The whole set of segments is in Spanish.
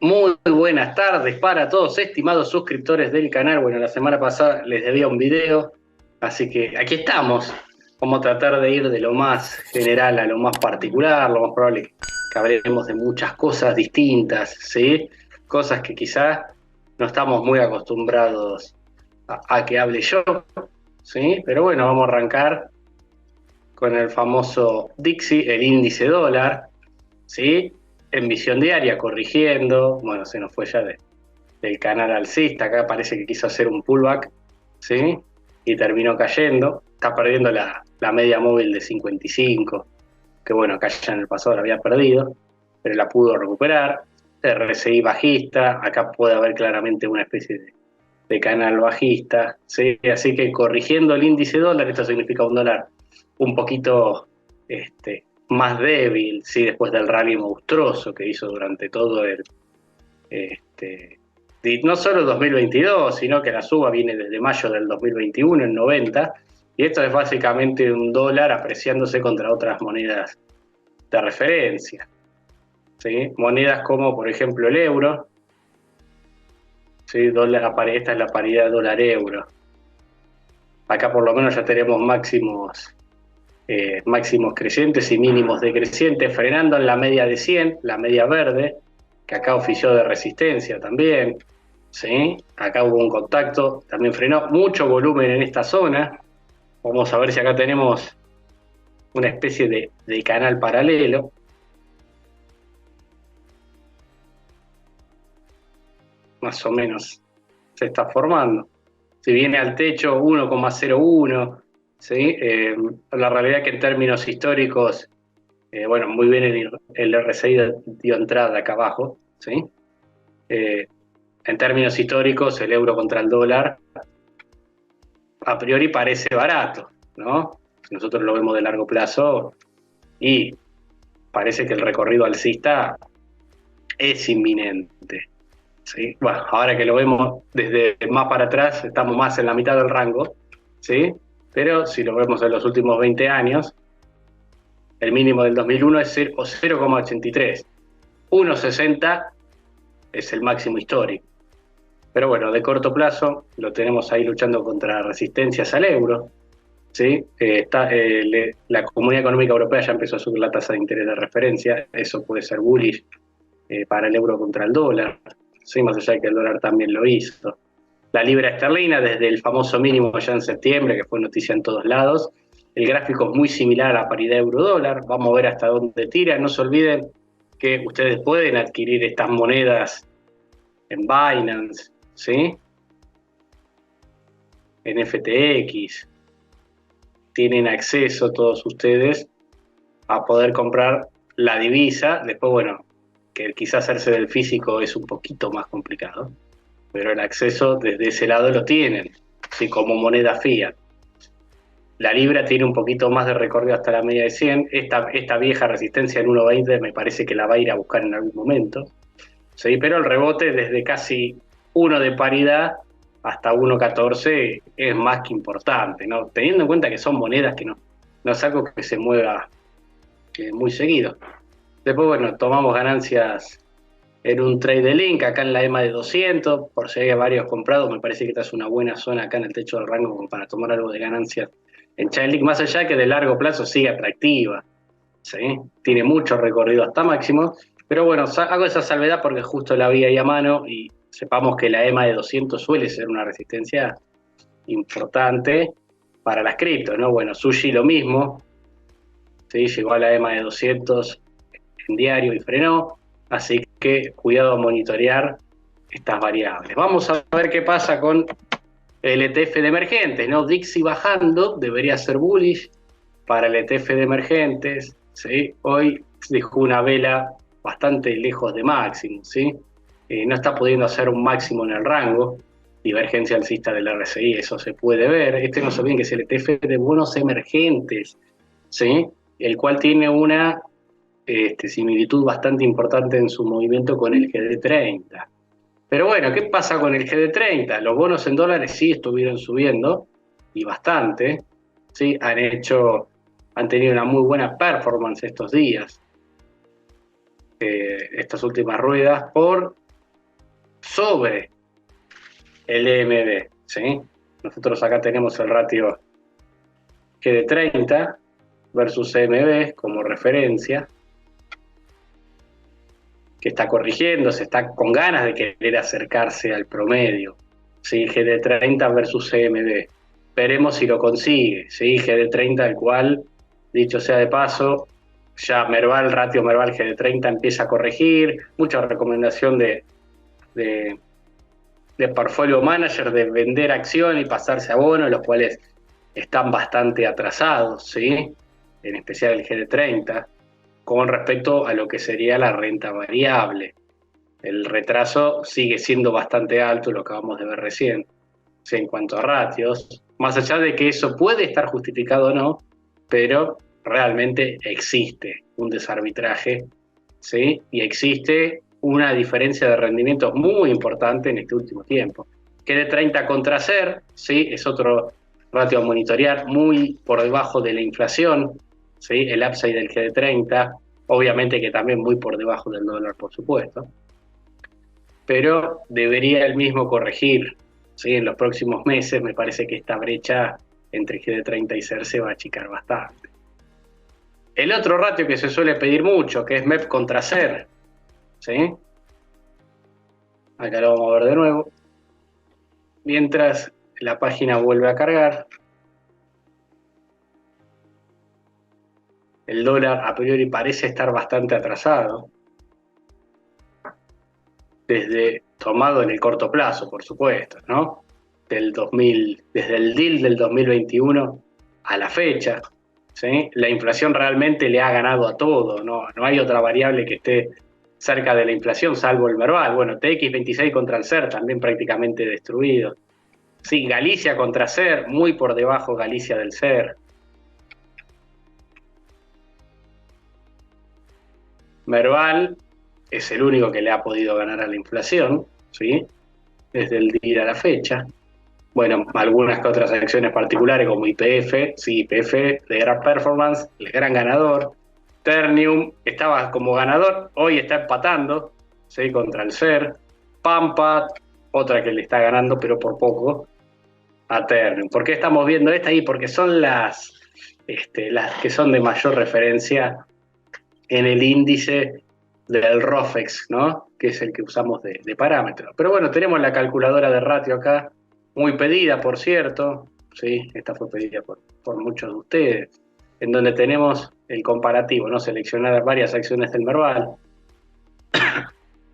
Muy buenas tardes para todos, estimados suscriptores del canal. Bueno, la semana pasada les debía un video, así que aquí estamos. Vamos a tratar de ir de lo más general a lo más particular. Lo más probable es que hablemos de muchas cosas distintas, ¿sí? Cosas que quizás no estamos muy acostumbrados a que hable yo, ¿sí? Pero bueno, vamos a arrancar con el famoso Dixie, el índice dólar, ¿sí? En visión diaria, corrigiendo. Bueno, se nos fue ya del canal alcista. Acá parece que quiso hacer un pullback, ¿sí? Y terminó cayendo. Está perdiendo la media móvil de 55, que bueno, acá ya en el pasado la había perdido, pero la pudo recuperar. RSI bajista, acá puede haber claramente una especie de canal bajista, ¿sí? Así que corrigiendo el índice dólar, esto significa un dólar un poquito más débil, ¿sí? Después del rally monstruoso que hizo durante todo este, no solo 2022, sino que la suba viene desde mayo del 2021 en 90, y esto es básicamente un dólar apreciándose contra otras monedas de referencia, ¿sí? Monedas como, por ejemplo, el euro, ¿sí? Esta es la paridad dólar-euro. Acá por lo menos ya tenemos máximos crecientes y mínimos decrecientes, frenando en la media de 100, la media verde, que acá ofició de resistencia también, ¿sí? Acá hubo un contacto, también frenó mucho volumen en esta zona. Vamos a ver si acá tenemos una especie de canal paralelo, más o menos se está formando. Si viene al techo 1,01, ¿sí? La realidad es que en términos históricos, bueno, muy bien el RSI dio entrada acá abajo, ¿sí? Eh, en términos históricos, el euro contra el dólar a priori parece barato, ¿no? Si nosotros lo vemos de largo plazo y parece que el recorrido alcista es inminente, ¿sí? Bueno, ahora que lo vemos desde más para atrás, estamos más en la mitad del rango, ¿sí? Pero si lo vemos en los últimos 20 años, el mínimo del 2001 es 0,83. 1,60 es el máximo histórico. Pero bueno, de corto plazo lo tenemos ahí luchando contra resistencias al euro, ¿sí? La Comunidad Económica Europea ya empezó a subir la tasa de interés de referencia, eso puede ser bullish para el euro contra el dólar, ¿sí? Más allá de que el dólar también lo hizo. La libra esterlina, desde el famoso mínimo ya en septiembre, que fue noticia en todos lados, el gráfico es muy similar a la paridad euro-dólar, vamos a ver hasta dónde tira. No se olviden que ustedes pueden adquirir estas monedas en Binance, ¿sí? En FTX, tienen acceso todos ustedes a poder comprar la divisa. Después, bueno, que quizás hacerse del físico es un poquito más complicado, pero el acceso desde ese lado lo tienen, ¿sí? Como moneda fiat. La libra tiene un poquito más de recorrido hasta la media de 100. Esta vieja resistencia en 1,20 me parece que la va a ir a buscar en algún momento, ¿sí? Pero el rebote desde casi 1 de paridad hasta 1,14 es más que importante, ¿no? Teniendo en cuenta que son monedas que no es algo que se mueva muy seguido. Después, bueno, tomamos ganancias en un trade de link, acá en la EMA de 200, por si hay varios comprados, me parece que esta es una buena zona acá en el techo del rango como para tomar algo de ganancias en Chainlink, más allá que de largo plazo sigue atractiva, ¿sí? Tiene mucho recorrido hasta máximo, pero bueno, hago esa salvedad porque justo la vi ahí a mano y sepamos que la EMA de 200 suele ser una resistencia importante para las criptos, ¿no? Bueno, Sushi lo mismo, ¿sí? Llegó a la EMA de 200 en diario y frenó, así que cuidado a monitorear estas variables. Vamos a ver qué pasa con el ETF de emergentes, ¿no? Dixie bajando, debería ser bullish para el ETF de emergentes, ¿sí? Hoy dejó una vela bastante lejos de máximo, ¿sí? No está pudiendo hacer un máximo en el rango, divergencia alcista del RSI, eso se puede ver. No se olviden que es el ETF de bonos emergentes, ¿sí? El cual tiene una similitud bastante importante en su movimiento con el GD30. Pero bueno, ¿qué pasa con el GD30? Los bonos en dólares sí estuvieron subiendo, y bastante, ¿sí? Han tenido una muy buena performance estos días, estas últimas ruedas, por sobre el EMB, ¿sí? Nosotros acá tenemos el ratio GD30 versus EMB como referencia, que está corrigiendo, se está con ganas de querer acercarse al promedio, ¿sí? GD30 versus EMB. Veremos si lo consigue, ¿sí? GD30, el cual, dicho sea de paso, ya Merval, ratio Merval GD30 empieza a corregir, mucha recomendación de portfolio manager de vender acción y pasarse a bonos, los cuales están bastante atrasados, ¿sí? En especial el GD30, con respecto a lo que sería la renta variable. El retraso sigue siendo bastante alto, lo acabamos de ver recién, ¿sí? En cuanto a ratios, más allá de que eso puede estar justificado o no, pero realmente existe un desarbitraje, ¿sí? Y existe una diferencia de rendimientos muy importante en este último tiempo. GD30 contra SER, ¿sí? Es otro ratio a monitorear muy por debajo de la inflación, ¿sí? El upside del GD30, obviamente que también muy por debajo del dólar, por supuesto, pero debería el mismo corregir, ¿sí? En los próximos meses me parece que esta brecha entre GD30 y SER se va a achicar bastante. El otro ratio que se suele pedir mucho, que es MEP contra SER, ¿sí? Acá lo vamos a ver de nuevo. Mientras la página vuelve a cargar, el dólar a priori parece estar bastante atrasado, desde tomado en el corto plazo, por supuesto, ¿no? Desde el deal del 2021 a la fecha, ¿sí? La inflación realmente le ha ganado a todo, no hay otra variable que esté cerca de la inflación, salvo el Merval. Bueno, TX26 contra el SER también prácticamente destruido. Sí, Galicia contra SER, muy por debajo Galicia del SER. Merval es el único que le ha podido ganar a la inflación, ¿sí? Desde el día a la fecha. Bueno, algunas que otras acciones particulares como YPF, sí, YPF de gran performance, el gran ganador. Ternium estaba como ganador, hoy está empatando, ¿sí? Contra el SER. Pampa, otra que le está ganando, pero por poco, a Ternium. ¿Por qué estamos viendo esta ahí? Porque son las que son de mayor referencia en el índice del ROFEX, ¿no? Que es el que usamos de parámetro. Pero bueno, tenemos la calculadora de ratio acá, muy pedida, por cierto, ¿sí? Esta fue pedida por muchos de ustedes, en donde tenemos el comparativo, ¿no? Seleccionar varias acciones del Merval,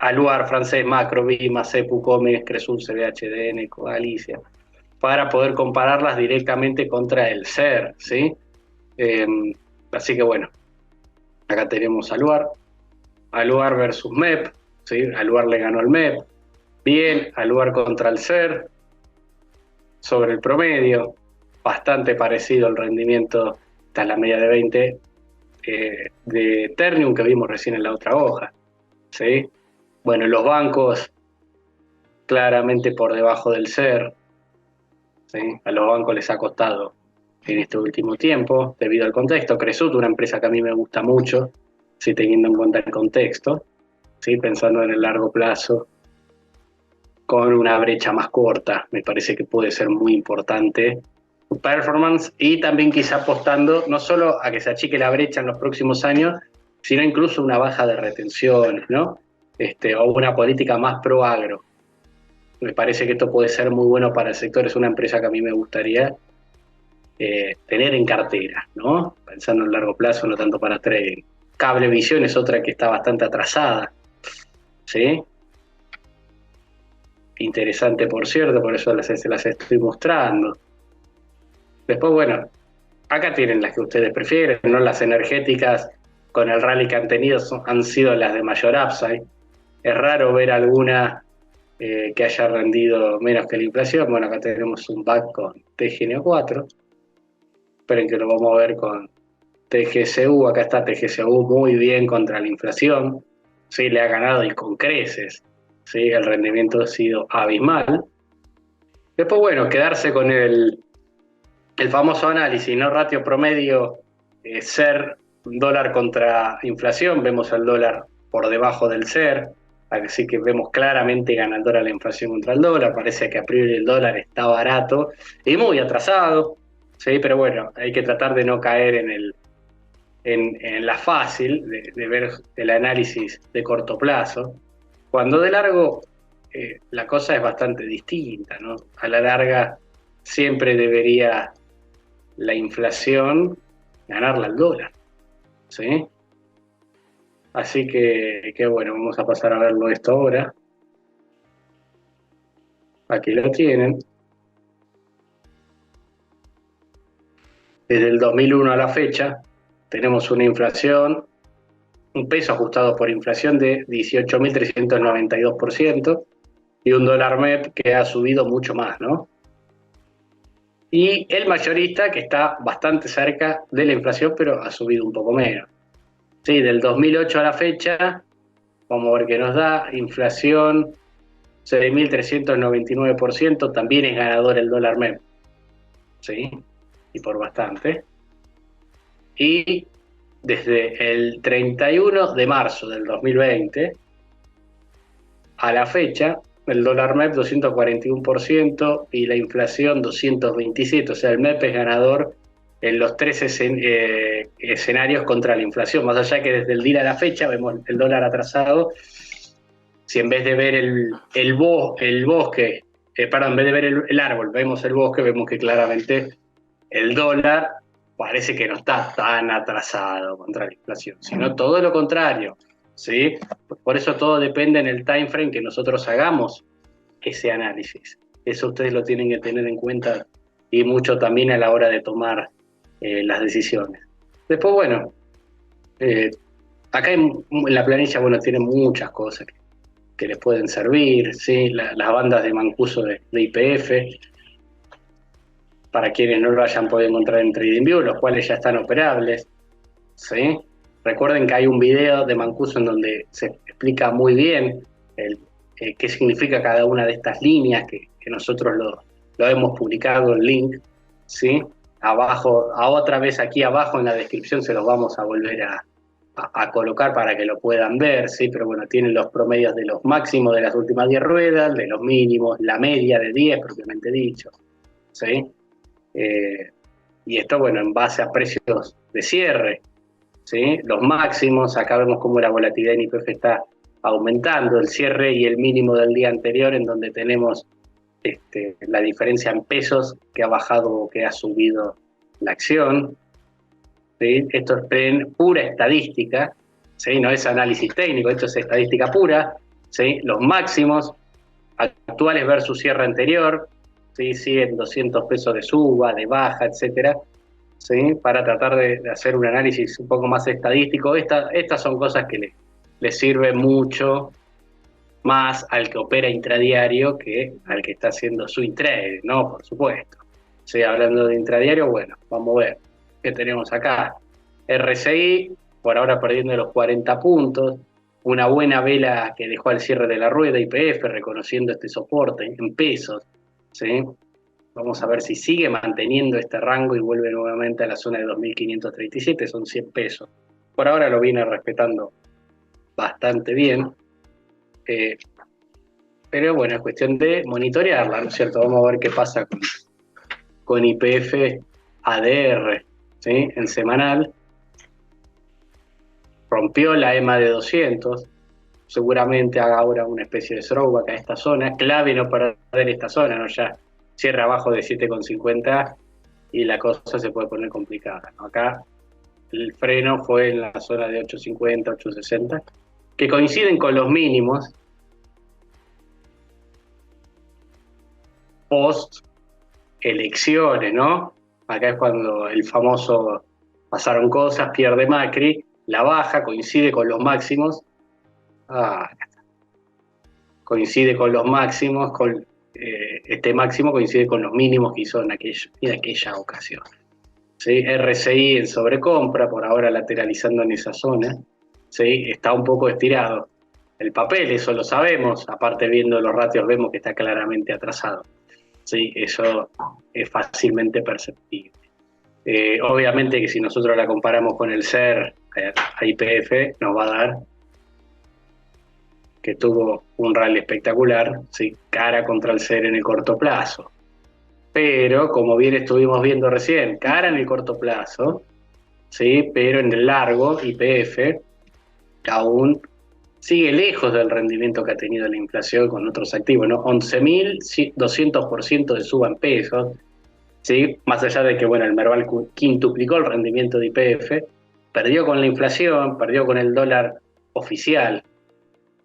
Aluar, Francés, Macro, Bima, Cepu, Comex, Cresul, CBHDN, Galicia, para poder compararlas directamente contra el SER, ¿sí? Eh, Así que bueno, acá tenemos Aluar versus MEP, ¿sí? Aluar le ganó al MEP, bien, Aluar contra el SER, sobre el promedio, bastante parecido el rendimiento, está en la media de 20 de Ternium que vimos recién en la otra hoja, ¿sí? Bueno, los bancos claramente por debajo del SER, ¿sí? A los bancos les ha costado en este último tiempo, debido al contexto. Cresut, una empresa que a mí me gusta mucho, ¿sí? Teniendo en cuenta el contexto, ¿sí? Pensando en el largo plazo, con una brecha más corta, me parece que puede ser muy importante su performance y también quizá apostando no solo a que se achique la brecha en los próximos años, sino incluso una baja de retenciones, ¿no? O una política más pro agro. Me parece que esto puede ser muy bueno para el sector, es una empresa que a mí me gustaría tener en cartera, ¿no? Pensando en largo plazo, no tanto para trading. Cablevisión es otra que está bastante atrasada, ¿sí? Interesante, por cierto, por eso se las estoy mostrando. Después, bueno, acá tienen las que ustedes prefieren, ¿no? Las energéticas con el rally que han tenido han sido las de mayor upside. Es raro ver alguna que haya rendido menos que la inflación. Bueno, acá tenemos un back con TGN4. Esperen que lo vamos a ver con TGCU. Acá está TGCU muy bien contra la inflación. Sí, le ha ganado y con creces. Sí, el rendimiento ha sido abismal. Después, bueno, quedarse con el famoso análisis, ¿no? Ratio promedio, SER, dólar contra inflación. Vemos el dólar por debajo del SER. Así que vemos claramente ganadora la inflación contra el dólar. Parece que a priori el dólar está barato y muy atrasado, ¿sí? Pero bueno, hay que tratar de no caer en la fácil de ver el análisis de corto plazo. Cuando de largo la cosa es bastante distinta, ¿no? A la larga siempre debería la inflación ganarla al dólar, ¿sí? Así que bueno, vamos a pasar a verlo esto ahora. Aquí lo tienen. Desde el 2001 a la fecha tenemos una inflación, un peso ajustado por inflación de 18.392% y un dólar MEP que ha subido mucho más, ¿no? Y el mayorista que está bastante cerca de la inflación, pero ha subido un poco menos. Sí, del 2008 a la fecha, vamos a ver qué nos da, inflación 6.399%, también es ganador el dólar MEP, ¿sí? Y por bastante. Y desde el 31 de marzo del 2020 a la fecha, el dólar MEP 241% y la inflación 227%, o sea, el MEP es ganador en los tres escenarios contra la inflación, más allá que desde el día a la fecha vemos el dólar atrasado, si en vez de ver el bosque, perdón, en vez de ver el árbol, vemos el bosque, vemos que claramente el dólar parece que no está tan atrasado contra la inflación, sino todo lo contrario, ¿sí? Por eso todo depende en el time frame que nosotros hagamos ese análisis. Eso ustedes lo tienen que tener en cuenta y mucho también a la hora de tomar las decisiones. Después, bueno, acá en la planilla, bueno, tiene muchas cosas que les pueden servir, ¿sí? Las bandas de Mancuso de YPF, para quienes no lo hayan podido encontrar en TradingView, los cuales ya están operables, ¿sí? Recuerden que hay un video de Mancuso en donde se explica muy bien qué significa cada una de estas líneas, que nosotros lo hemos publicado, el link, ¿sí? Abajo, a otra vez aquí abajo en la descripción se los vamos a volver a colocar para que lo puedan ver, ¿sí? Pero bueno, tienen los promedios de los máximos de las últimas 10 ruedas, de los mínimos, la media de 10 propiamente dicho, ¿sí? Y esto, bueno, en base a precios de cierre, ¿sí? Los máximos, acá vemos cómo la volatilidad en YPF está aumentando, el cierre y el mínimo del día anterior, en donde tenemos la diferencia en pesos que ha bajado o que ha subido la acción, ¿sí? Esto es pura estadística, ¿sí? No es análisis técnico, esto es estadística pura, ¿sí? Los máximos actuales versus cierre anterior, ¿sí? Siguen 200 pesos de suba, de baja, etcétera, ¿sí? Para tratar de hacer un análisis un poco más estadístico. Estas son cosas que le sirven mucho más al que opera intradiario que al que está haciendo swing trade, ¿no? Por supuesto. Sí, hablando de intradiario, bueno, vamos a ver qué tenemos acá. RSI, por ahora perdiendo los 40 puntos, una buena vela que dejó al cierre de la rueda, YPF reconociendo este soporte en pesos, ¿sí? Vamos a ver si sigue manteniendo este rango y vuelve nuevamente a la zona de 2.537, son 100 pesos. Por ahora lo viene respetando bastante bien, pero bueno, es cuestión de monitorearla, ¿no es cierto? Vamos a ver qué pasa con YPF ADR, ¿sí? En semanal. Rompió la EMA de 200, seguramente haga ahora una especie de throwback a esta zona, clave no perder esta zona, ¿no? Ya cierra abajo de 7,50 y la cosa se puede poner complicada, ¿no? Acá el freno fue en la zona de 8,50, 8,60, que coinciden con los mínimos post elecciones, ¿no? Acá es cuando el famoso pasaron cosas, pierde Macri, la baja coincide con los máximos, coincide con los máximos, este máximo coincide con los mínimos que hizo en aquella ocasión. ¿Sí? RSI en sobrecompra, por ahora lateralizando en esa zona, ¿sí? Está un poco estirado. El papel, eso lo sabemos, aparte viendo los ratios vemos que está claramente atrasado. ¿Sí? Eso es fácilmente perceptible. Obviamente que si nosotros la comparamos con el SER, a YPF, nos va a dar que tuvo un rally espectacular, ¿sí? Cara contra el CER en el corto plazo. Pero, como bien estuvimos viendo recién, cara en el corto plazo, ¿sí? Pero en el largo, YPF aún sigue lejos del rendimiento que ha tenido la inflación con otros activos, ¿no? 11.200% de suba en pesos, ¿sí? Más allá de que, bueno, el Merval quintuplicó el rendimiento de YPF, perdió con la inflación, perdió con el dólar oficial,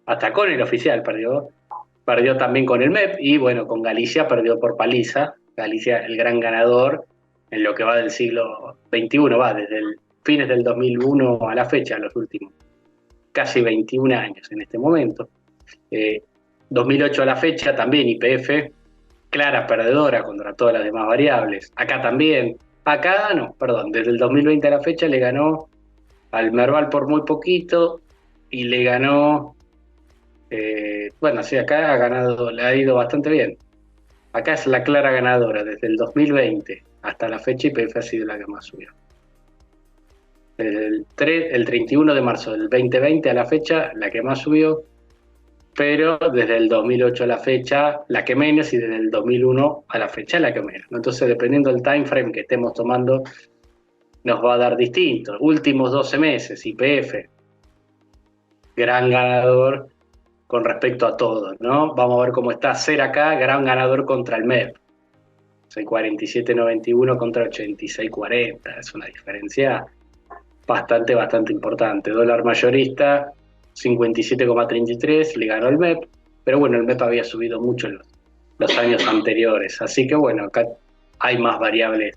hasta con el oficial perdió también con el MEP y, bueno, con Galicia perdió por paliza. Galicia, el gran ganador en lo que va del siglo XXI, va desde el fines del 2001 a la fecha, los últimos casi 21 años en este momento. 2008 a la fecha también YPF, clara perdedora contra todas las demás variables. Acá también, acá no, perdón, desde el 2020 a la fecha le ganó al Merval por muy poquito y le ganó, bueno, sí, acá ha ganado, le ha ido bastante bien. Acá es la clara ganadora, desde el 2020 hasta la fecha YPF ha sido la que más subió. Desde el 31 de marzo del 2020 a la fecha, la que más subió, pero desde el 2008 a la fecha, la que menos, y desde el 2001 a la fecha, la que menos. Entonces, dependiendo del time frame que estemos tomando, nos va a dar distinto. Últimos 12 meses, YPF, gran ganador con respecto a todos, ¿no? Vamos a ver cómo está CER acá, gran ganador contra el MEP. 47.91 contra 86.40, es una diferencia bastante importante. Dólar mayorista, 57,33, le ganó el MEP, pero bueno, el MEP había subido mucho en los años anteriores, así que bueno, acá hay más variables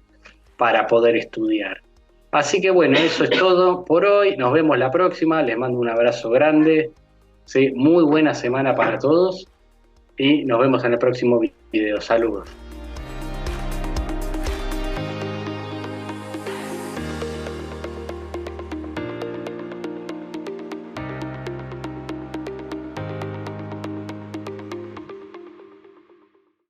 para poder estudiar. Así que bueno, eso es todo por hoy, nos vemos la próxima, les mando un abrazo grande, ¿sí? Muy buena semana para todos y nos vemos en el próximo video, saludos.